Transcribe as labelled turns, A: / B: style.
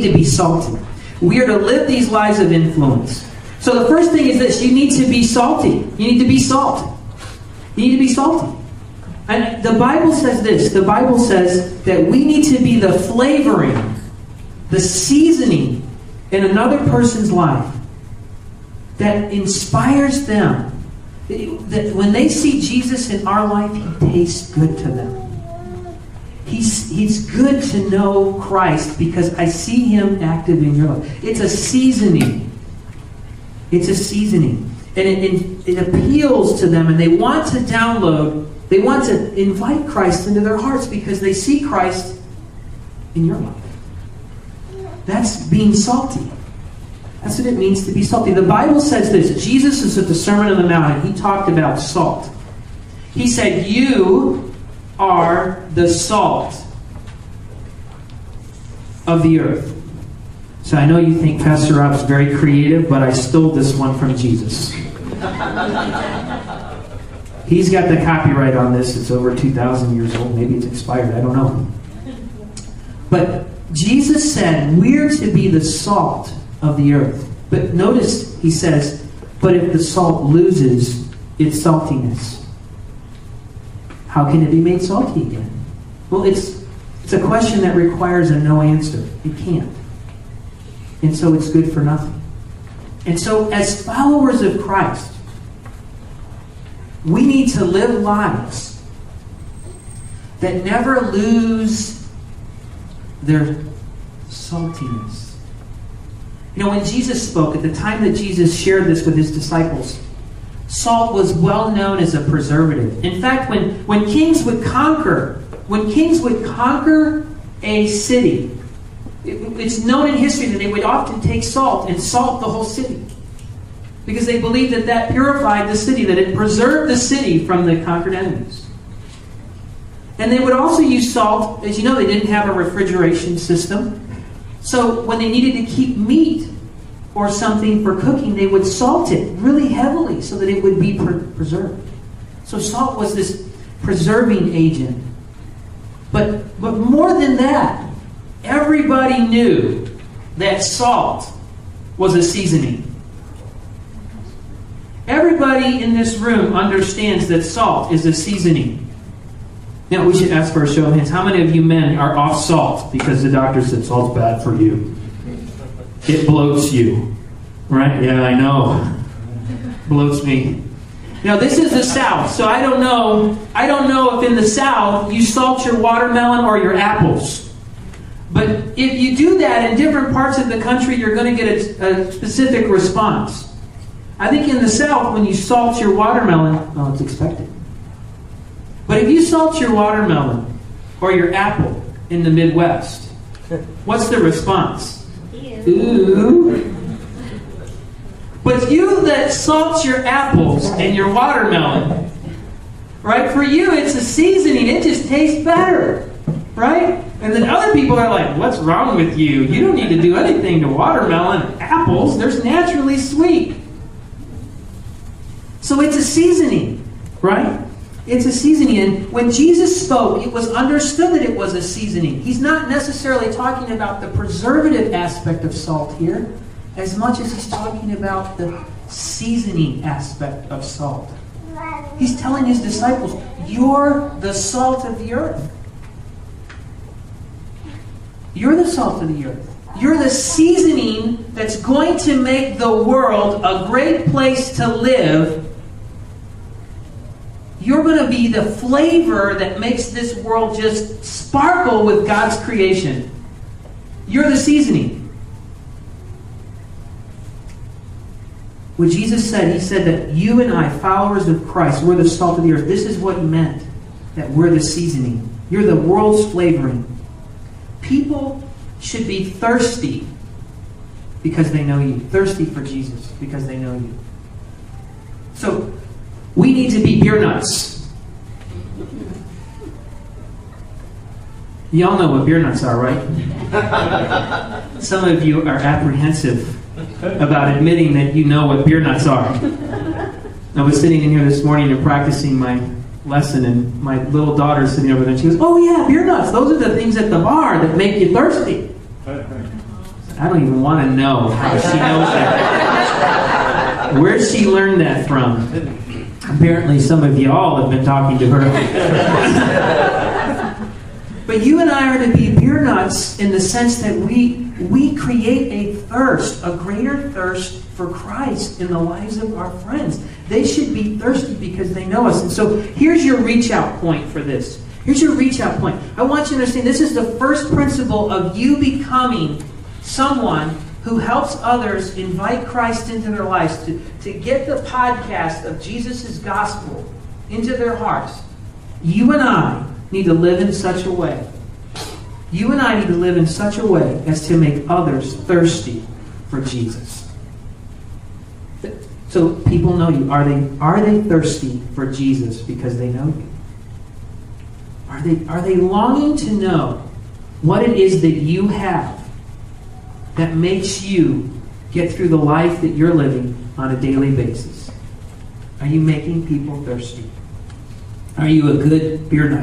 A: to be salty. We are to live these lives of influence. So the first thing is this: you need to be salty. You need to be salt. You need to be salty. And the Bible says this. The Bible says that we need to be the flavoring, the seasoning in another person's life that inspires them. That when they see Jesus in our life, He tastes good to them. He's good to know Christ because I see Him active in your life. It's a seasoning. It's a seasoning. And it appeals to them, and they want to download, they want to invite Christ into their hearts because they see Christ in your life. That's being salty. That's what it means to be salty. The Bible says this. Jesus is at the Sermon on the Mount, and He talked about salt. He said, "You are the salt of the earth." So I know you think Pastor Rob's very creative, but I stole this one from Jesus. He's got the copyright on this. It's over 2,000 years old. Maybe it's expired. I don't know. But Jesus said we're to be the salt of the earth. But notice He says, but if the salt loses its saltiness, how can it be made salty again? Well, it's a question that requires a no answer. It can't. And so it's good for nothing. And so as followers of Christ, we need to live lives that never lose their saltiness. You know, when Jesus spoke, at the time that Jesus shared this with His disciples, salt was well known as a preservative. In fact, when kings would conquer a city, it's known in history that they would often take salt and salt the whole city. Because they believed that that purified the city, that it preserved the city from the conquered enemies. And they would also use salt. As you know, they didn't have a refrigeration system. So when they needed to keep meat or something for cooking, they would salt it really heavily so that it would be preserved. So salt was this preserving agent. But more than that, everybody knew that salt was a seasoning. Everybody in this room understands that salt is a seasoning. Now, we should ask for a show of hands. How many of you men are off salt because the doctor said salt's bad for you? It bloats you. Right? Yeah, I know. Bloats me. Now, this is the South, so I don't know if in the South you salt your watermelon or your apples. But if you do that in different parts of the country, you're going to get a specific response. I think in the South, when you salt your watermelon, oh, it's expected. But if you salt your watermelon or your apple in the Midwest, what's the response? Ooh. But you that salt your apples and your watermelon, right? For you, it's a seasoning. It just tastes better, right? And then other people are like, what's wrong with you? You don't need to do anything to watermelon and apples. They're naturally sweet. So it's a seasoning, right? It's a seasoning. And when Jesus spoke, it was understood that it was a seasoning. He's not necessarily talking about the preservative aspect of salt here, as much as He's talking about the seasoning aspect of salt. He's telling His disciples, you're the salt of the earth. You're the salt of the earth. You're the seasoning that's going to make the world a great place to live. You're going to be the flavor that makes this world just sparkle with God's creation. You're the seasoning. What Jesus said, He said that you and I, followers of Christ, we're the salt of the earth. This is what He meant, that we're the seasoning. You're the world's flavoring. People should be thirsty because they know you. Thirsty for Jesus because they know you. So, we need to be beer nuts. Y'all know what beer nuts are, right? Some of you are apprehensive about admitting that you know what beer nuts are. I was sitting in here this morning and practicing my lesson, and my little daughter's sitting over there, and she goes, oh yeah, beer nuts. Those are the things at the bar that make you thirsty. I don't even want to know how she knows that. Where's she learned that from? Apparently some of y'all have been talking to her. But you and I are to be beer nuts in the sense that we create a thirst, a greater thirst for Christ in the lives of our friends. They should be thirsty because they know us. And so here's your reach out point for this. Here's your reach out point. I want you to understand this is the first principle of you becoming someone who helps others invite Christ into their lives, to get the podcast of Jesus' gospel into their hearts. You and I need to live in such a way. You and I need to live in such a way as to make others thirsty for Jesus. So people know you. Are they thirsty for Jesus because they know you? Are they longing to know what it is that you have that makes you get through the life that you're living on a daily basis? Are you making people thirsty? Are you a good beer nut?